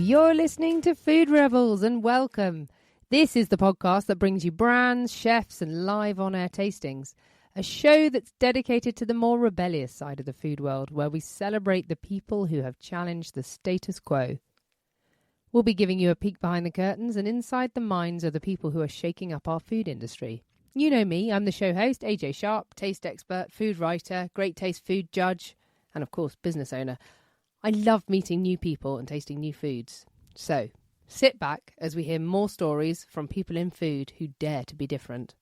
You're listening to Food Rebels, and welcome. This is the podcast that brings you brands, chefs and live on-air tastings. A show that's dedicated to the more rebellious side of the food world, where we celebrate the people who have challenged the status quo. We'll be giving you a peek behind the curtains and inside the minds of the people who are shaking up our food industry. You know me, I'm the show host, AJ Sharp, taste expert, food writer, great taste food judge, and of course, business owner. I love meeting new people and tasting new foods. So, sit back as we hear more stories from people in food who dare to be different.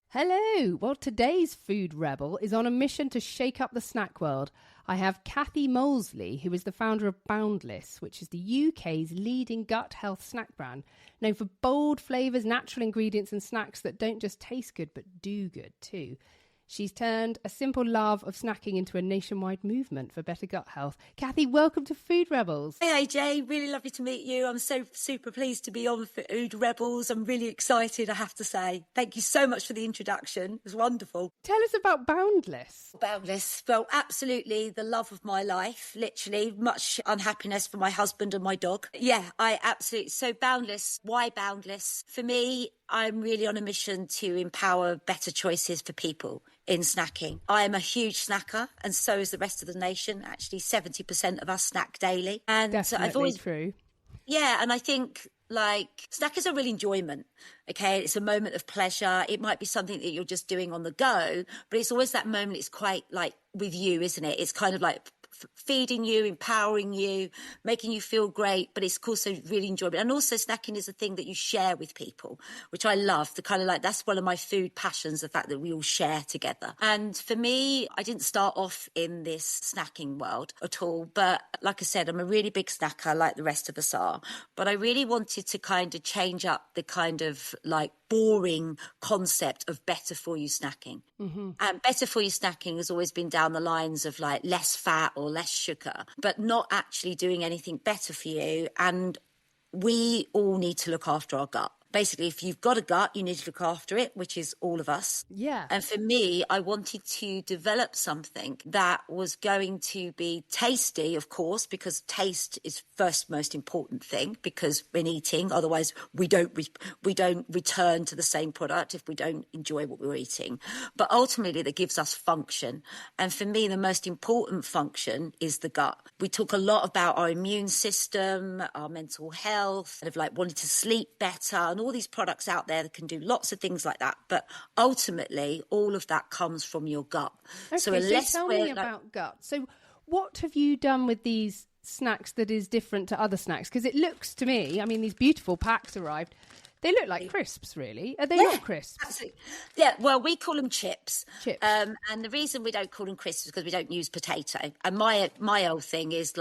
Hello! Well, today's Food Rebel is on a mission to shake up the snack world. I have Cathy Moseley, who is the founder of Boundless, which is the UK's leading gut health snack brand, known for bold flavours, natural ingredients and snacks that don't just taste good but do good too. She's turned a simple love of snacking into a nationwide movement for better gut health. Cathy, welcome to Food Rebels. Hey AJ, really lovely to meet you. I'm so super pleased to be on Food Rebels. I'm really excited, I have to say. Thank you so much for the introduction. It was wonderful. Tell us about Boundless. Boundless, well, absolutely the love of my life, literally. Much unhappiness for my husband and my dog. Yeah, I absolutely. So Boundless, why Boundless? For me, I'm really on a mission to empower better choices for people in snacking. I am a huge snacker, and so is the rest of the nation. Actually, 70% of us snack daily. And Definitely I've always true. Yeah, and I think snack is a real enjoyment. Okay, it's a moment of pleasure. It might be something that you're just doing on the go, but it's always that moment. It's quite like with you, isn't it? It's kind of like feeding you, empowering you, making you feel great, but it's also really enjoyable. And also snacking is a thing that you share with people, which I love. The kind of that's one of my food passions, the fact that we all share together. And for me, I didn't start off in this snacking world at all, but like I said, I'm a really big snacker like the rest of us are, but I really wanted to kind of change up the kind of boring concept of better for you snacking. Mm-hmm. And better for you snacking has always been down the lines of less fat or less sugar, but not actually doing anything better for you. And we all need to look after our gut. Basically, if you've got a gut, you need to look after it, which is all of us. Yeah. And for me, I wanted to develop something that was going to be tasty, of course, because taste is first most important thing, because when eating, otherwise we don't return to the same product if we don't enjoy what we're eating. But ultimately, that gives us function. And for me, the most important function is the gut. We talk a lot about our immune system, our mental health, wanting to sleep better, and all these products out there that can do lots of things like that. But ultimately, all of that comes from your gut. Okay, so tell me about gut. So what have you done with these snacks that is different to other snacks? Because it looks to me, these beautiful packs arrived. They look like crisps, really. Are they not crisps? Absolutely. Yeah, well, we call them chips. Chips. And the reason we don't call them crisps is because we don't use potato. And my old thing is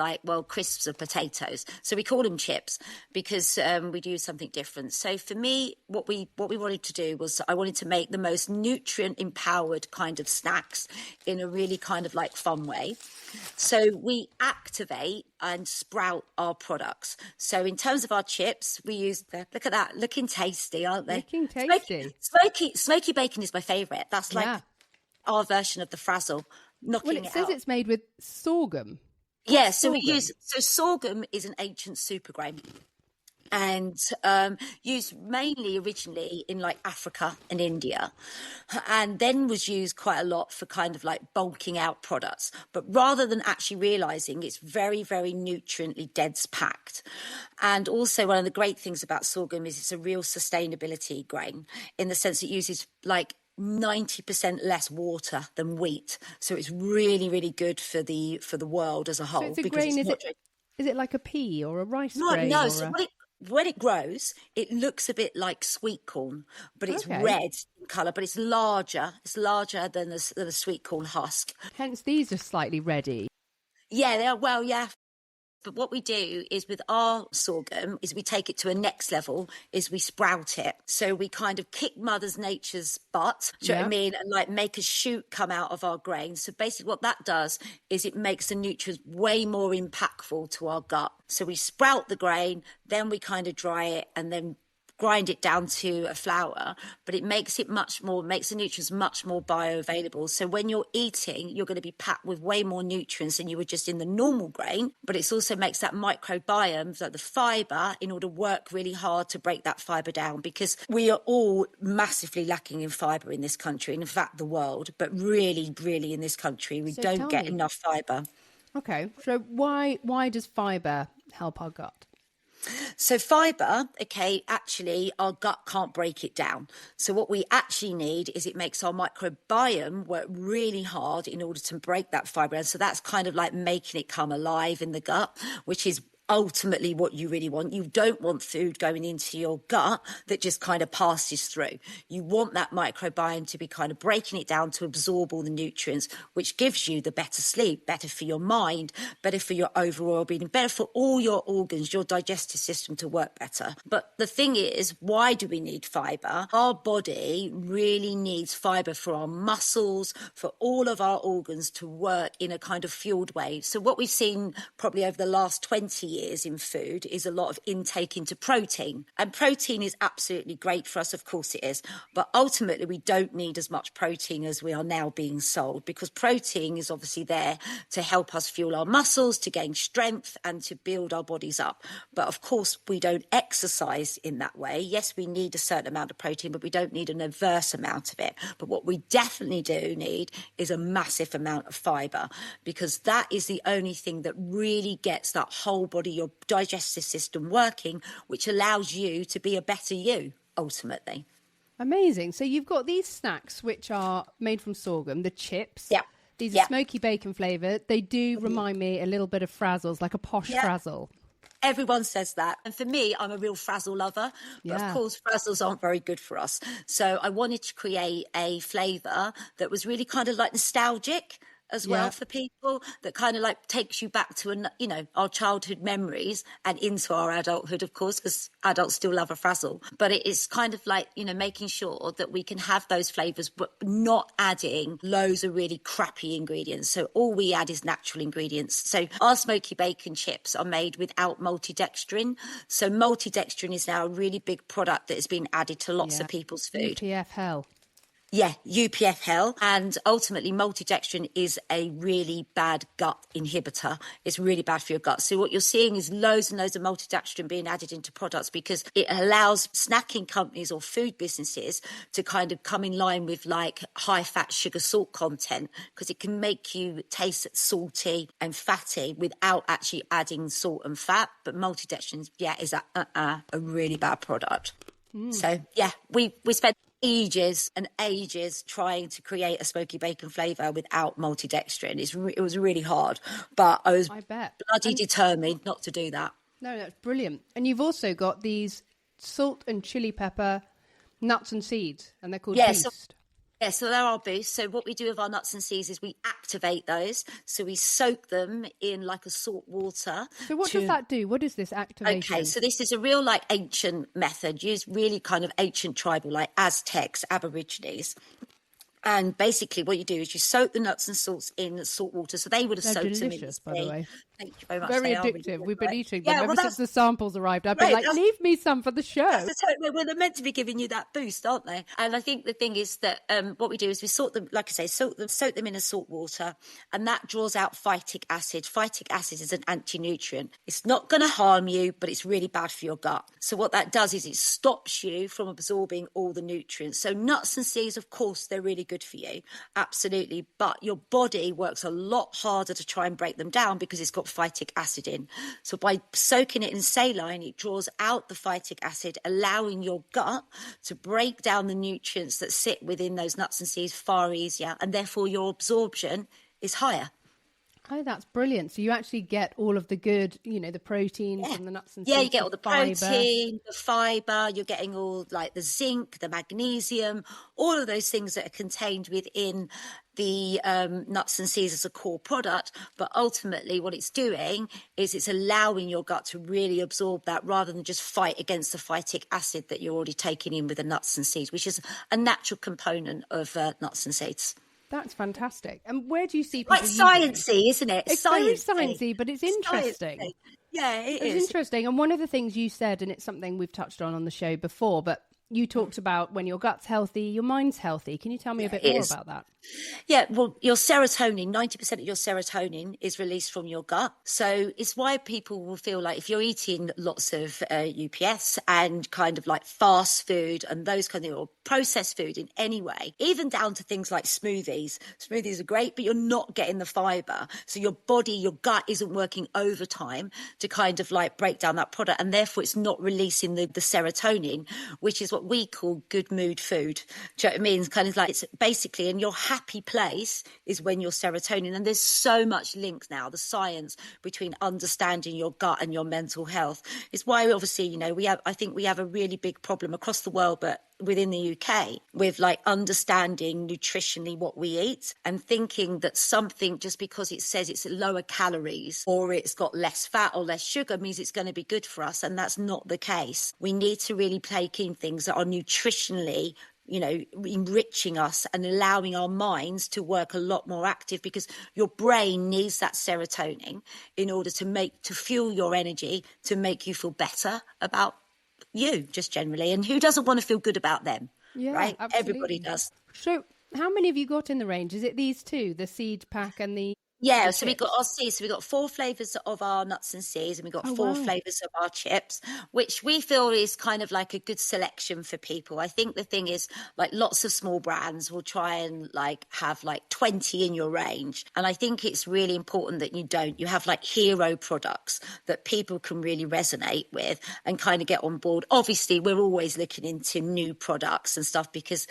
crisps are potatoes. So we call them chips because we'd use something different. So for me, what we wanted to do was I wanted to make the most nutrient-empowered kind of snacks in a really kind of fun way. So we activate and sprout our products. So in terms of our chips, we use look at that, looking tasty, aren't they? Looking tasty. Smoky bacon is my favourite. That's our version of the frazzle. It says it's made with sorghum. Yeah, so sorghum is an ancient super grain. And used mainly originally in Africa and India, and then was used quite a lot for kind of bulking out products. But rather than actually realising, it's very, very nutriently dense packed. And also one of the great things about sorghum is it's a real sustainability grain in the sense it uses 90% less water than wheat. So it's really, really good for the world as a whole. So it's a grain, is it like a pea or a rice grain? No, when it grows, it looks a bit like sweet corn, but it's red in colour, but it's larger. It's larger than the sweet corn husk. Hence, these are slightly reddy. Yeah, they are. Well, yeah. But what we do is with our sorghum is we take it to a next level, is we sprout it. So we kind of kick Mother Nature's butt, do you know what I mean? And make a shoot come out of our grain. So basically what that does is it makes the nutrients way more impactful to our gut. So we sprout the grain, then we kind of dry it and then grind it down to a flour, but it makes the nutrients much more bioavailable. So when you're eating, you're going to be packed with way more nutrients than you would just in the normal grain, but it also makes that microbiome, like the fibre, in order to work really hard to break that fibre down, because we are all massively lacking in fibre in this country, and in fact the world, but really, really in this country, we don't get enough fibre. Okay, so why does fibre help our gut? So fibre, okay, actually our gut can't break it down. So what we actually need is it makes our microbiome work really hard in order to break that fibre. And so that's kind of like making it come alive in the gut, which is ultimately what you really want. You don't want food going into your gut that just kind of passes through. You want that microbiome to be kind of breaking it down to absorb all the nutrients, which gives you the better sleep, better for your mind, better for your overall being, better for all your organs, your digestive system to work better. But the thing is, why do we need fibre? Our body really needs fibre for our muscles, for all of our organs to work in a kind of fueled way. So what we've seen probably over the last 20 years in food is a lot of intake into protein, and protein is absolutely great for us, of course it is, but ultimately we don't need as much protein as we are now being sold, because protein is obviously there to help us fuel our muscles, to gain strength and to build our bodies up. But of course we don't exercise in that way. Yes, we need a certain amount of protein, but we don't need an adverse amount of it. But what we definitely do need is a massive amount of fibre, because that is the only thing that really gets that whole body, your digestive system working, which allows you to be a better you ultimately. Amazing. So you've got these snacks which are made from sorghum, the chips. Yeah. These are smoky bacon flavoured. They do remind me a little bit of Frazzles, like a posh Frazzle. Everyone says that. And for me, I'm a real Frazzle lover. But of course, Frazzles aren't very good for us. So I wanted to create a flavour that was really kind of like nostalgic as well for people, that kind of like takes you back to, our childhood memories and into our adulthood, of course, because adults still love a Frazzle. But it is kind of like, making sure that we can have those flavours, but not adding loads of really crappy ingredients. So all we add is natural ingredients. So our smoky bacon chips are made without maltodextrin. So maltodextrin is now a really big product that has been added to lots of people's food. UPF hell. Yeah, UPF hell. And ultimately, maltodextrin is a really bad gut inhibitor. It's really bad for your gut. So what you're seeing is loads and loads of maltodextrin being added into products, because it allows snacking companies or food businesses to kind of come in line with like high fat, sugar, salt content, because it can make you taste salty and fatty without actually adding salt and fat. But maltodextrin, is a really bad product. So, we spent ages and ages trying to create a smoky bacon flavour without maltodextrin. It was really hard, but I was bloody determined not to do that. No, that's brilliant. And you've also got these salt and chili pepper nuts and seeds, and they're called Boost. So there are boosts. So what we do with our nuts and seeds is we activate those. So we soak them in like a salt water. So what does that do? What is this activation? Okay, so this is a real like ancient method, used really kind of ancient tribal, like Aztecs, Aborigines. And basically what you do is you soak the nuts and salts in salt water. So they would have soaked them in. They're delicious, by the way. Thank you very much. Very addictive. Really We've been eating them ever since the samples arrived. I've been like, leave me some for the show. Well, they're meant to be giving you that boost, aren't they? And I think the thing is that what we do is we sort them, like I say, soak them in a salt water, and that draws out phytic acid. Phytic acid is an anti-nutrient. It's not going to harm you, but it's really bad for your gut. So what that does is it stops you from absorbing all the nutrients. So nuts and seeds, of course, they're really good for you. Absolutely. But your body works a lot harder to try and break them down because it's got phytic acid in. So by soaking it in saline, it draws out the phytic acid, allowing your gut to break down the nutrients that sit within those nuts and seeds far easier, and therefore your absorption is higher. Oh, that's brilliant. So you actually get all of the good, the proteins from the nuts and seeds. Yeah, you get all the protein, the fibre, you're getting all like the zinc, the magnesium, all of those things that are contained within the nuts and seeds as a core product. But ultimately what it's doing is it's allowing your gut to really absorb that, rather than just fight against the phytic acid that you're already taking in with the nuts and seeds, which is a natural component of nuts and seeds. That's fantastic. And where do you see people Quite using these? sciencey, isn't it? It's very sciencey, but it's interesting. Sciencey. Yeah, It's is. interesting. And one of the things you said, and it's something we've touched on the show before, but you talked about when your gut's healthy, your mind's healthy. Can you tell me a bit more about that? Yeah, well, your serotonin, 90% of your serotonin is released from your gut. So it's why people will feel like if you're eating lots of UPS and kind of like fast food and those kind of, or processed food in any way, even down to things like smoothies. Smoothies are great, but you're not getting the fiber. So your body, your gut isn't working overtime to kind of like break down that product. And therefore it's not releasing the serotonin, which is what we call good mood food. Do you know what I mean? It's kind of like, it's basically in your happy place is when your serotonin, and there's so much links now, the science between understanding your gut and your mental health. It's why obviously, you know, I think we have a really big problem across the world, but within the UK with like understanding nutritionally what we eat and thinking that something just because it says it's lower calories or it's got less fat or less sugar means it's going to be good for us. And that's not the case. We need to really take in things that are nutritionally, you know, enriching us and allowing our minds to work a lot more active, because your brain needs that serotonin in order to fuel your energy, to make you feel better about you just generally. And who doesn't want to feel good about them? Yeah, right? absolutely. Everybody does. So how many have you got in the range? Is it these two, the seed pack and the So chips? we got our seeds. So we got 4 flavours of our nuts and seeds, and we got 4 wow. flavours of our chips, which we feel is kind of like a good selection for people. I think the thing is, like, lots of small brands will try and like have like 20 in your range. And I think it's really important that you have like hero products that people can really resonate with and kind of get on board. Obviously, we're always looking into new products and stuff, because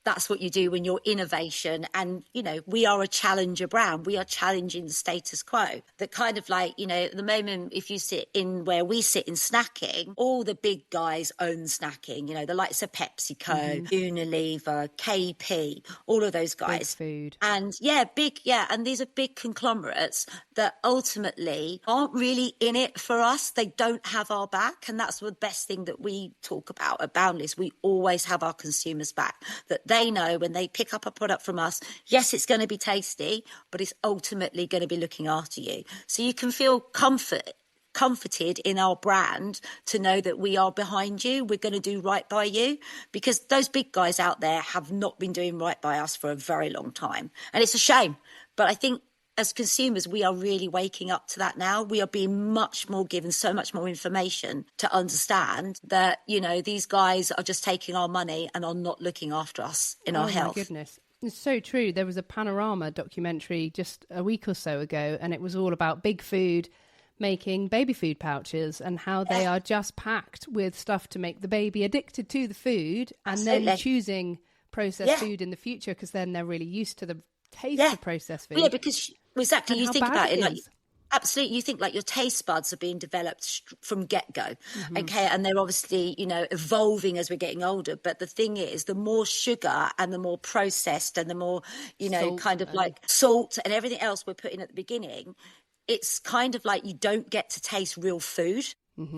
that's what you do when you're innovation. And, you know, we are a challenger brand. We are challenging the status quo. That kind of like, you know, at the moment, if you sit in where we sit in snacking, all the big guys own snacking, you know, the likes of PepsiCo, Unilever, KP, all of those guys. Big food. And and these are big conglomerates that ultimately aren't really in it for us. They don't have our back. And that's the best thing that we talk about at Boundless. We always have our consumers back, that they know when they pick up a product from us, yes, it's going to be tasty, but it's ultimately going to be looking after you. So you can feel comforted in our brand to know that we are behind you. We're going to do right by you, because those big guys out there have not been doing right by us for a very long time. And it's a shame. But I think as consumers, we are really waking up to that now. We are being much more given so much more information to understand that, you know, these guys are just taking our money and are not looking after us in our health. Oh, my goodness. It's so true. There was a Panorama documentary just a week or so ago, and it was all about big food making baby food pouches and how they are just packed with stuff to make the baby addicted to the food and then choosing processed food in the future, because then they're really used to the taste of processed food. Yeah, because exactly, you think about it, like, absolutely, you think like your taste buds are being developed from get-go, okay, and they're obviously, you know, evolving as we're getting older. But the thing is, the more sugar and the more processed and the more, you know, salt, kind of like salt and everything else we're putting at the beginning, it's kind of like you don't get to taste real food.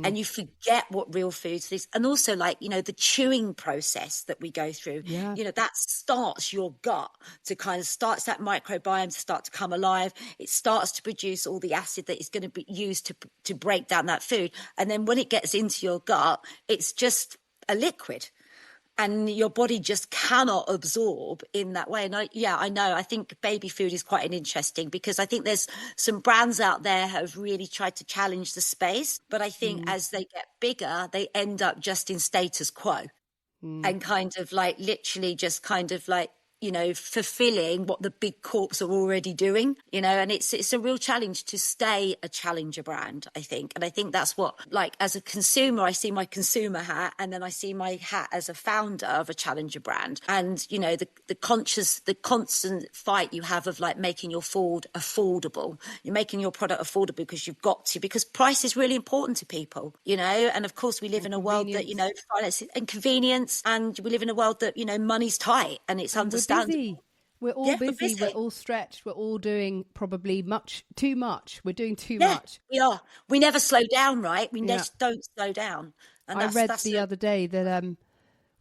And you forget what real food is. And also, like, you know, the chewing process that we go through, you know, that starts your gut to kind of starts that microbiome to start to come alive. It starts to produce all the acid that is going to be used to break down that food. And then when it gets into your gut, it's just a liquid. And your body just cannot absorb in that way. And I know. I think baby food is quite an interesting, because I think there's some brands out there have really tried to challenge the space. But I think as they get bigger, they end up just in status quo and kind of like literally just kind of like, you know, fulfilling what the big corps are already doing, you know, and it's a real challenge to stay a challenger brand, I think. And I think that's what, like, as a consumer, I see my consumer hat, and then I see my hat as a founder of a challenger brand. And, you know, the constant fight you have of like making your food affordable. You're making your product affordable because you've got to, because price is really important to people, you know, and of course we live in a world that, you know, finance and convenience, and we live in a world that, you know, money's tight and it's understandable. We're all busy. We're all stretched. We're all doing probably too much. We're doing too much. We are. We never slow down, right? We just don't slow down. And I read the other day that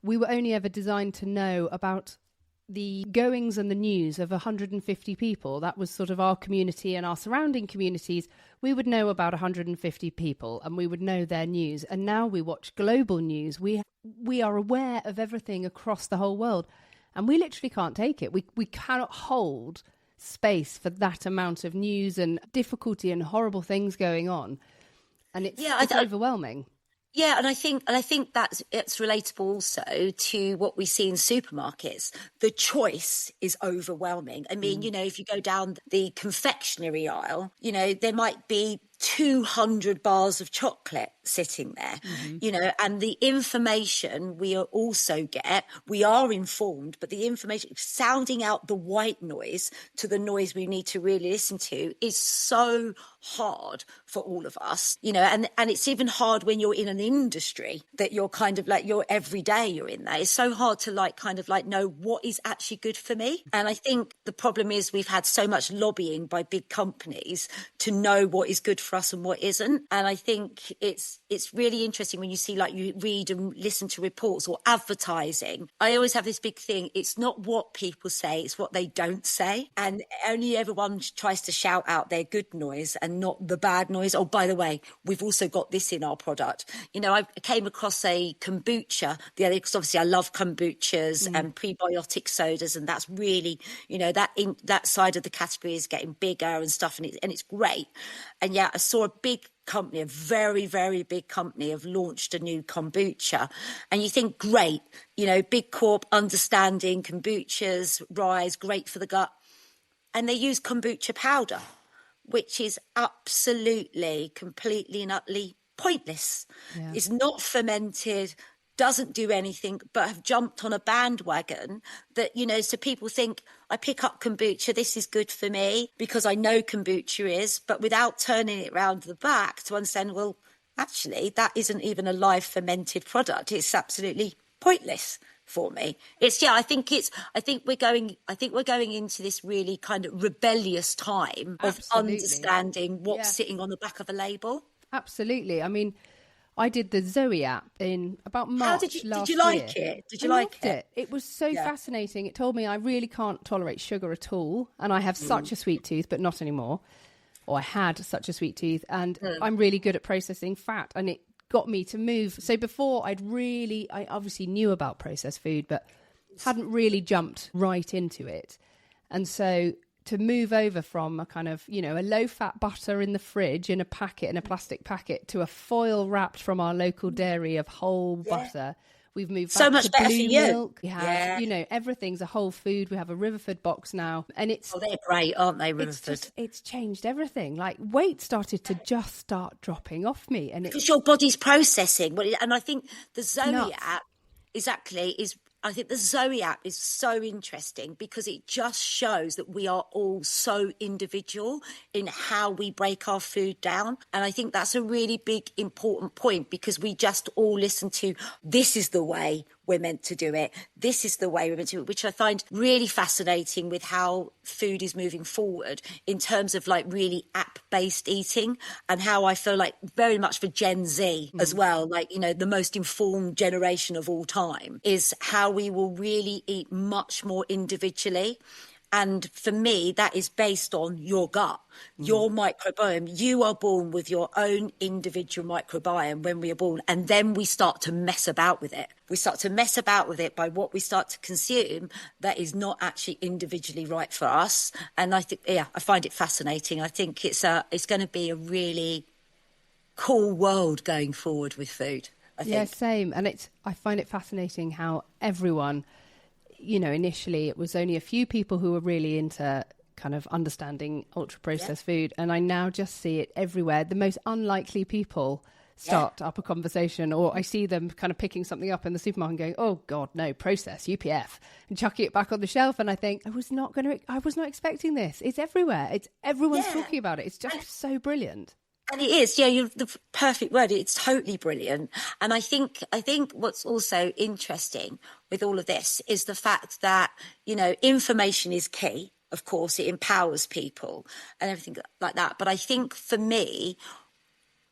we were only ever designed to know about the goings and the news of 150 people, that was sort of our community and our surrounding communities, we would know about 150 people and we would know their news. And now we watch global news. We are aware of everything across the whole world, and we literally can't take it. We cannot hold space for that amount of news and difficulty and horrible things going on. And it's overwhelming. Yeah, and I think it's relatable also to what we see in supermarkets. The choice is overwhelming. I mean, if you go down the confectionery aisle, there might be 200 bars of chocolate sitting there, and the information we also get, we are informed, but the information sounding out the white noise to the noise we need to really listen to is so hard for all of us, and it's even hard when you're in an industry that you're kind of like, you're every day you're in there. It's so hard to know what is actually good for me. And I think the problem is we've had so much lobbying by big companies to know what is good for us and what isn't. And I think it's really interesting when you see, like, you read and listen to reports or advertising. I always have this big thing. It's not what people say, it's what they don't say. And only everyone tries to shout out their good noise and not the bad noise. Oh, by the way, we've also got this in our product. I came across a kombucha the other day, because obviously I love kombuchas and prebiotic sodas, and that's really, that side of the category is getting bigger and stuff, and it's great. And yeah, I saw a big company, a very, very big company, have launched a new kombucha. And you think, great, big corp, understanding kombuchas, rise, great for the gut. And they use kombucha powder, which is absolutely, completely and utterly pointless. Yeah. It's not fermented, doesn't do anything, but have jumped on a bandwagon that, so people think, I pick up kombucha, this is good for me because I know kombucha is, but without turning it around the back to understand, well, actually, that isn't even a live fermented product. It's absolutely pointless for me. I think we're going into this really kind of rebellious time of understanding what's sitting on the back of a label. Absolutely. I mean, I did the Zoe app in about March last year. Did you like it? I loved it? It was so fascinating. It told me I really can't tolerate sugar at all. And I have such a sweet tooth, but not anymore. Or I had such a sweet tooth. And I'm really good at processing fat. And it got me to move. So before I obviously knew about processed food, but hadn't really jumped right into it. And so to move over from a kind of, a low-fat butter in the fridge in a plastic packet, to a foil wrapped from our local dairy of whole butter. We've moved back so much to better blue for you. milk. We have, everything's a whole food. We have a Riverford box now. And they're great, aren't they, Riverford? It's changed everything. Like, weight started to just start dropping off me. And because your body's processing. And I think the Zoe app, I think the Zoe app is so interesting because it just shows that we are all so individual in how we break our food down. And I think that's a really big, important point, because we just all listen to, this is the way we're meant to do it. This is the way we're meant to do it, which I find really fascinating with how food is moving forward in terms of like really app-based eating, and how I feel like very much for Gen Z as well, like, the most informed generation of all time, is how we will really eat much more individually. And for me, that is based on your gut, your microbiome. You are born with your own individual microbiome when we are born, and then we start to mess about with it. We start to mess about with it by what we start to consume that is not actually individually right for us. And I think, I find it fascinating. I think it's going to be a really cool world going forward with food, I think. Yeah, same. And I find it fascinating how everyone, initially it was only a few people who were really into kind of understanding ultra-processed food. And I now just see it everywhere. The most unlikely people start up a conversation, or I see them kind of picking something up in the supermarket and going, oh God, no, process, UPF, and chucking it back on the shelf. And I think, I was not expecting this. It's everywhere. Everyone's talking about it. It's just so brilliant. And it is, you're the perfect word. It's totally brilliant. And I think what's also interesting with all of this is the fact that, information is key. Of course, it empowers people and everything like that. But I think for me,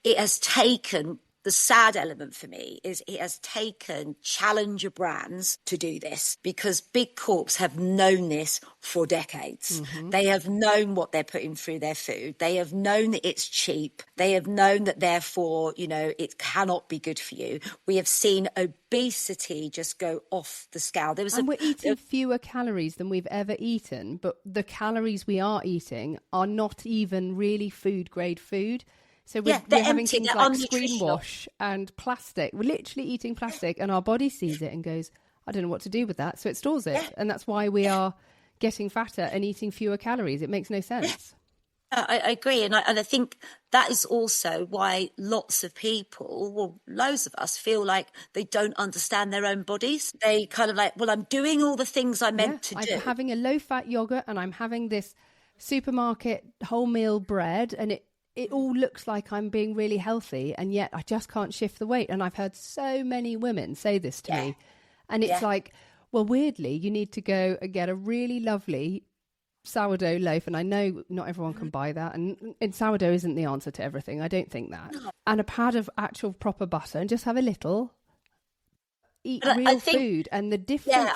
it has taken The sad element for me is it has taken challenger brands to do this, because big corps have known this for decades. They have known what they're putting through their food. They have known that it's cheap. They have known that therefore, it cannot be good for you. We have seen obesity just go off the scale. And we're eating fewer calories than we've ever eaten, but the calories we are eating are not even really food grade food. So we're having things like screen wash and plastic. We're literally eating plastic, and our body sees it and goes, I don't know what to do with that. So it stores it. Yeah. And that's why we are getting fatter and eating fewer calories. It makes no sense. I agree. And I think that is also why lots of people, well, loads of us, feel like they don't understand their own bodies. They kind of like, well, I'm doing all the things I meant to do. I'm having a low-fat yogurt, and I'm having this supermarket wholemeal bread, and it all looks like I'm being really healthy, and yet I just can't shift the weight. And I've heard so many women say this to me. And it's like, well, weirdly, you need to go and get a really lovely sourdough loaf. And I know not everyone can buy that. And sourdough isn't the answer to everything. I don't think that. And a pad of actual proper butter, and just have a little. Eat real food. And the difference...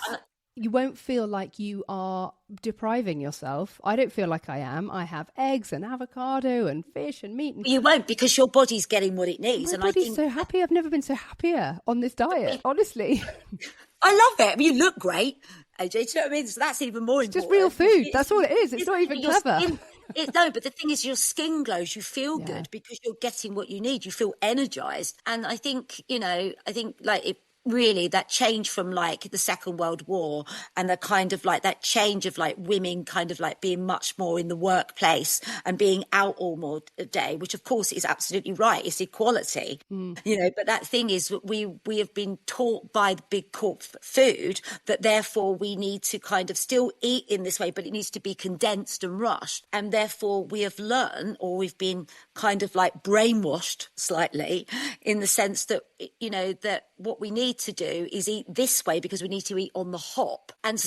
You won't feel like you are depriving yourself. I don't feel like I am. I have eggs and avocado and fish and meat. You won't, because your body's getting what it needs. My body's so happy. I've never been so happier on this diet, honestly. I love it. I mean, you look great, AJ. Do you know what I mean? So that's even more important. It's just real food. That's all it is. It's not even clever. No, but the thing is, your skin glows. You feel good because you're getting what you need. You feel energized. And I think, really that change from like the Second World War, and the kind of like that change of like women kind of like being much more in the workplace and being out all more day, which of course is absolutely right. It's equality, but that thing is we have been taught by the big corp food that therefore we need to kind of still eat in this way, but it needs to be condensed and rushed. And therefore we have learned, or we've been kind of like brainwashed slightly, in the sense that, that what we need to do is eat this way because we need to eat on the hop. And,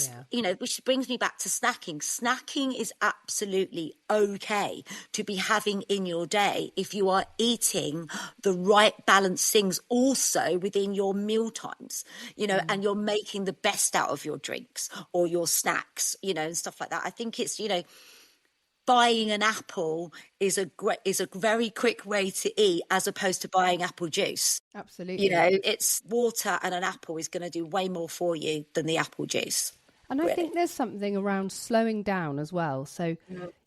which brings me back to snacking. Snacking is absolutely okay to be having in your day if you are eating the right balanced things also within your meal times, and you're making the best out of your drinks or your snacks, and stuff like that. I think it's, buying an apple is a very quick way to eat, as opposed to buying apple juice. Absolutely. It's water, and an apple is going to do way more for you than the apple juice. And I think there's something around slowing down as well. So,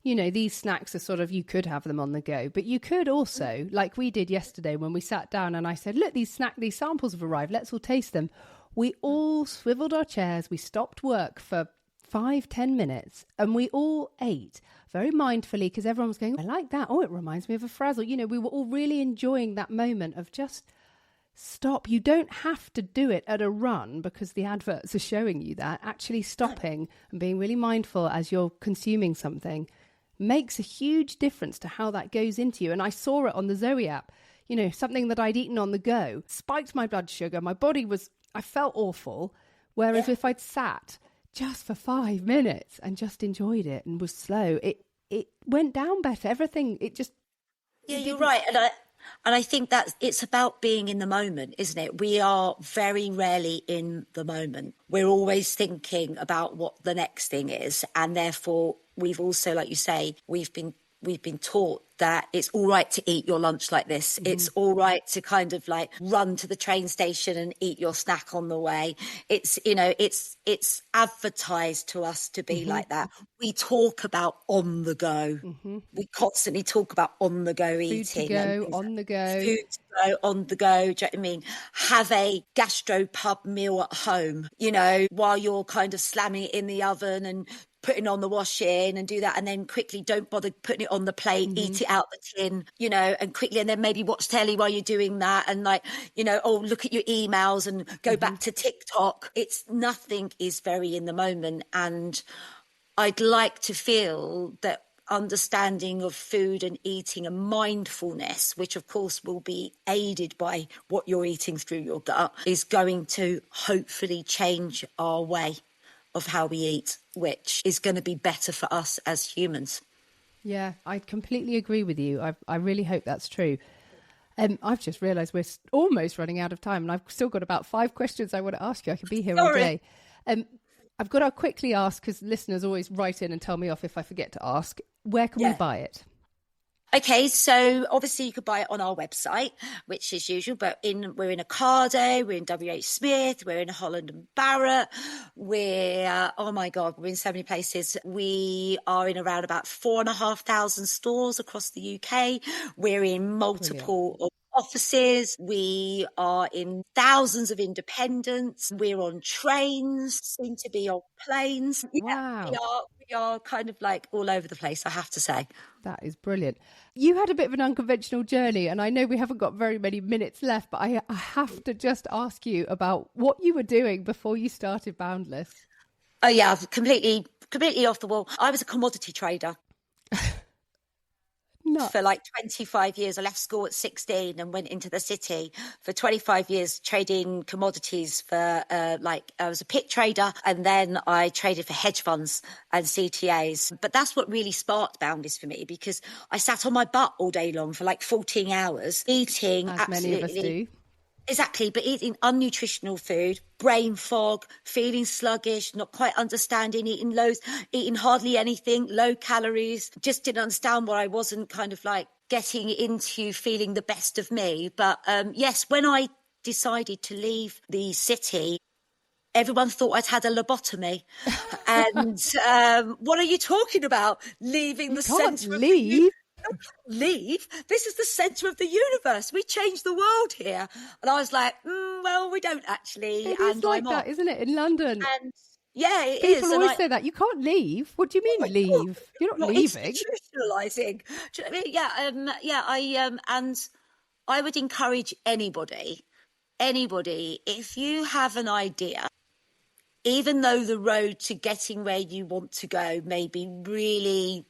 these snacks are sort of, you could have them on the go, but you could also, like we did yesterday when we sat down and I said, look, these samples have arrived. Let's all taste them. We all swiveled our chairs. We stopped work for 5-10 minutes, and we all ate very mindfully, because everyone was going, I like that. Oh, it reminds me of a frazzle. We were all really enjoying that moment of just stop. You don't have to do it at a run because the adverts are showing you that. Actually stopping and being really mindful as you're consuming something makes a huge difference to how that goes into you. And I saw it on the Zoe app, something that I'd eaten on the go spiked my blood sugar. My body I felt awful. Whereas if I'd sat just for 5 minutes and just enjoyed it and was slow, it went down better. Everything, it just... Yeah, you're right. And I think that it's about being in the moment, isn't it? We are very rarely in the moment. We're always thinking about what the next thing is. And therefore, we've also, like you say, we've been taught that it's all right to eat your lunch like this. Mm-hmm. It's all right to kind of like run to the train station and eat your snack on the way. It's, it's advertised to us to be like that. We talk about on the go. Mm-hmm. We constantly talk about on the go eating. Food to go, on the go. Food to go, on the go. Do you know what I mean? Have a gastropub meal at home, while you're kind of slamming it in the oven and putting on the washing and do that, and then quickly don't bother putting it on the plate, eat it out the tin, and quickly, and then maybe watch telly while you're doing that, and look at your emails and go back to TikTok. Nothing is very in the moment. And I'd like to feel that understanding of food and eating and mindfulness, which of course will be aided by what you're eating through your gut, is going to hopefully change our way of how we eat, which is going to be better for us as humans. Yeah, I completely agree with you. I really hope that's true. I've just realised we're almost running out of time, and I've still got about 5 questions I want to ask you. I could be here all day. I've got to quickly ask, because listeners always write in and tell me off if I forget to ask, where can we buy it? Okay, so obviously you could buy it on our website, which is usual, but we're in Ocado, we're in WH Smith, we're in Holland and Barrett, we're, oh my God, we're in so many places. We are in around about 4,500 stores across the UK. We're in multiple offices. We are in thousands of independents. We're on trains, soon to be on planes. Wow. We are kind of like all over the place, I have to say. That is brilliant. You had a bit of an unconventional journey, and I know we haven't got very many minutes left, but I have to just ask you about what you were doing before you started Boundless. Oh yeah, completely off the wall. I was a commodity trader. For like 25 years. I left school at 16 and went into the city for 25 years trading commodities for I was a pit trader, and then I traded for hedge funds and CTAs. But that's what really sparked Boundless for me, because I sat on my butt all day long for like 14 hours eating. As many of us do. Exactly, but eating unnutritional food, brain fog, feeling sluggish, not quite understanding, eating hardly anything, low calories, just didn't understand why I wasn't kind of like getting into feeling the best of me. But yes, when I decided to leave the city, everyone thought I'd had a lobotomy. And what are you talking about? Leaving the centre of the leave? This is the centre of the universe. We change the world here. And I was like, well, we don't actually. It is like that, isn't it, in London? And yeah, it is. People always say that. You can't leave. What do you mean leave? You're not leaving. Institutionalising. Do you know what I mean? And I would encourage anybody, if you have an idea, even though the road to getting where you want to go may be really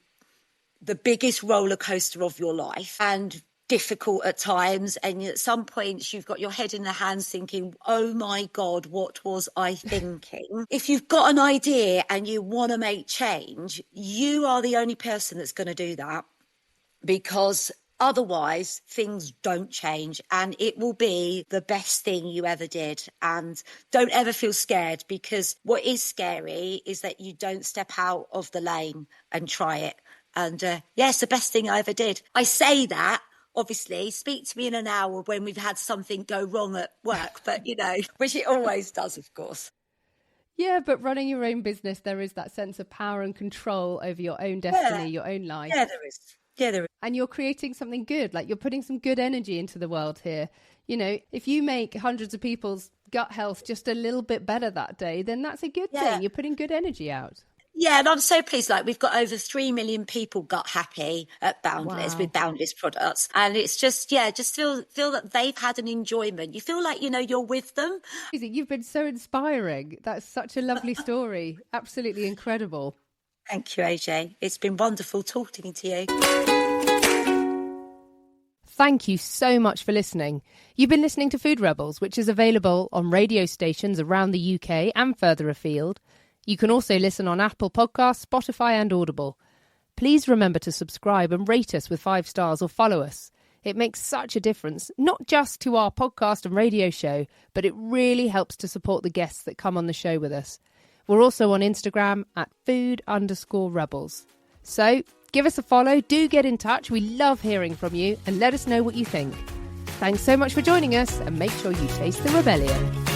the biggest roller coaster of your life and difficult at times, and at some points you've got your head in the hands thinking, oh my God, what was I thinking? If you've got an idea and you want to make change, you are the only person that's going to do that, because otherwise things don't change, and it will be the best thing you ever did. And don't ever feel scared, because what is scary is that you don't step out of the lane and try it. And it's the best thing I ever did. I say that, obviously, speak to me in an hour when we've had something go wrong at work, but, which it always does, of course. Yeah, but running your own business, there is that sense of power and control over your own destiny, your own life. Yeah, there is. And you're creating something good, like you're putting some good energy into the world here. If you make hundreds of people's gut health just a little bit better that day, then that's a good thing. You're putting good energy out. Yeah, and I'm so pleased. Like, we've got over 3 million people gut happy at Boundless with Boundless products, and it's just feel that they've had an enjoyment. You feel like you're with them. You've been so inspiring. That's such a lovely story. Absolutely incredible. Thank you, AJ. It's been wonderful talking to you. Thank you so much for listening. You've been listening to Food Rebels, which is available on radio stations around the UK and further afield. You can also listen on Apple Podcasts, Spotify and Audible. Please remember to subscribe and rate us with 5 stars or follow us. It makes such a difference, not just to our podcast and radio show, but it really helps to support the guests that come on the show with us. We're also on Instagram at food_rebels. So give us a follow, do get in touch. We love hearing from you, and let us know what you think. Thanks so much for joining us, and make sure you taste the rebellion.